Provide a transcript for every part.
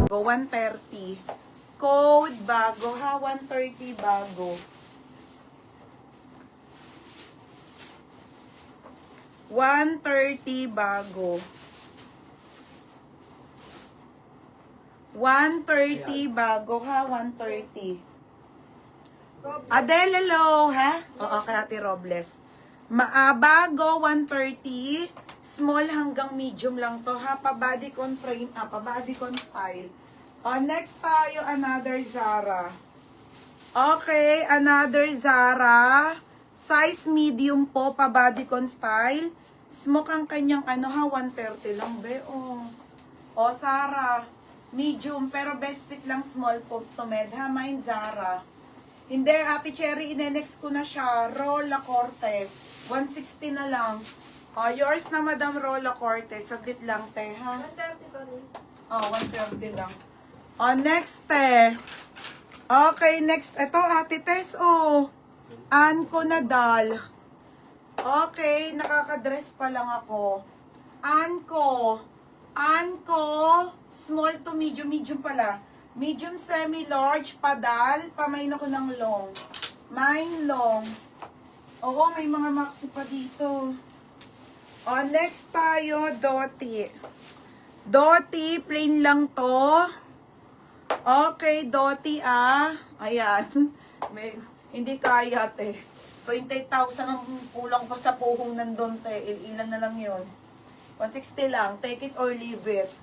Go 130. Code bago ha, 130 bago. 130 bago. 130 bago ha, 130. Adele, hello ha? Oo, kay Ate Robles. Bago 130, small hanggang medium lang to ha, pa-bodycon frame, pa-bodycon style. Next tayo, another Zara. Okay, another Zara. Size medium po, pa-bodycon style. Smoke ang kanyang ano ha, 130 lang be. Zara. Medium, pero best fit lang small po to med ha. Mine Zara. Hindi, Ate Cherry, inenext ko na siya. Rola Corte. 160 na lang. Yours na, Madam Rola Corte. Saglit lang, te, ha? 130 pa rin. 130 lang. Next, te. Okay, next. Ito, Ate Tess, Anko Nadal. Okay, nakaka-dress pa lang ako. Anko, small to medium, medium pala. Medium, semi-large, padal, pamain ako ng long. Mine long. Oo, may mga maxi pa dito. Next tayo, Doti. Doti, plain lang to. Okay, Doti Ayan. Hindi kaya, te. 20,000 ang kulang pa sa puhunan doon, te. Ilan na lang yun. 160 lang. Take it or leave it.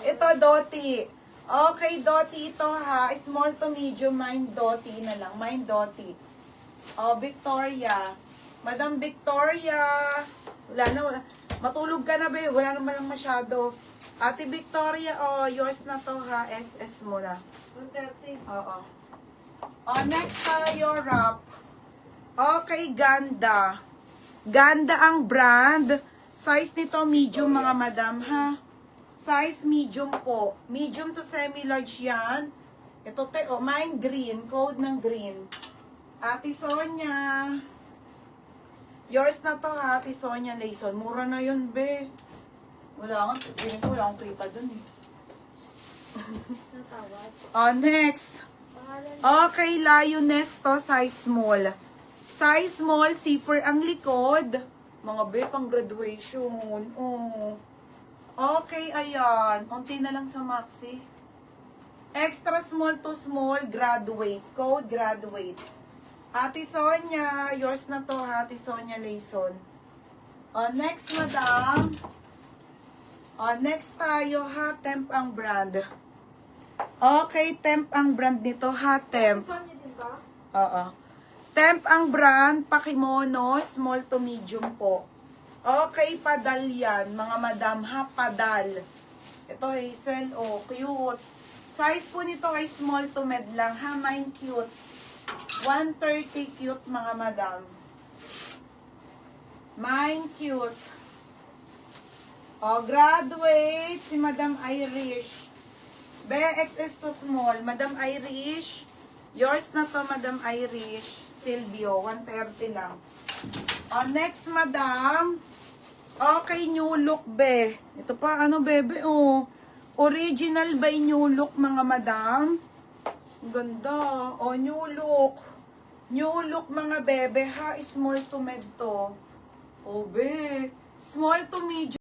Ito, Doti. Okay, Doti ito ha. Small to medium, mine Doti na lang. Mine Doti. Victoria. Madam Victoria. Wala na. Matulog ka na, be. Wala naman lang masyado. Ate Victoria, yours na to ha. SS mo na. 130. Oo. Next tayo, wrap. Okay, Ganda. Ganda ang brand. Size nito, medium, mga madam, ha? Size medium po. Medium to semi-large yan. Ito, mine green. Code ng green. Ate Sonia. Yours na to, ha? Ate Sonia Layson. Mura na yun, be. Wala akong, feeling ko wala akong kita dun, eh. Natawad. Next. Okay, Lioness to, size small. Size small, zipper ang likod. Mga be, pang graduation. Okay, ayan. Unti na lang sa maxi. Extra small to small, graduate. Code graduate. Ate Sonia, yours na to, Ate Sonia Layson. Next, madam. Next tayo, ha, Temp ang brand. Okay, Temp ang brand nito, ha, Temp. Gusto niyo din ba? Oo. Temp ang brand, pakimono, small to medium po. Okay, padal yan, mga madam, ha, padal. Ito, Hazel, cute. Size po nito ay small to med lang, ha, mine cute. 130 cute, mga madam. Mine cute. Graduate, si Madam Irish. BXS to small, Madam Irish. Yours na to, Madam Irish. Silvio, 130 lang. Next, madam. Okay, new look, be. Ito pa, ano, bebe, Original by new look, mga madam. Ganda. New look. New look, mga bebe, ha. Small to med to. Be. Small to medium.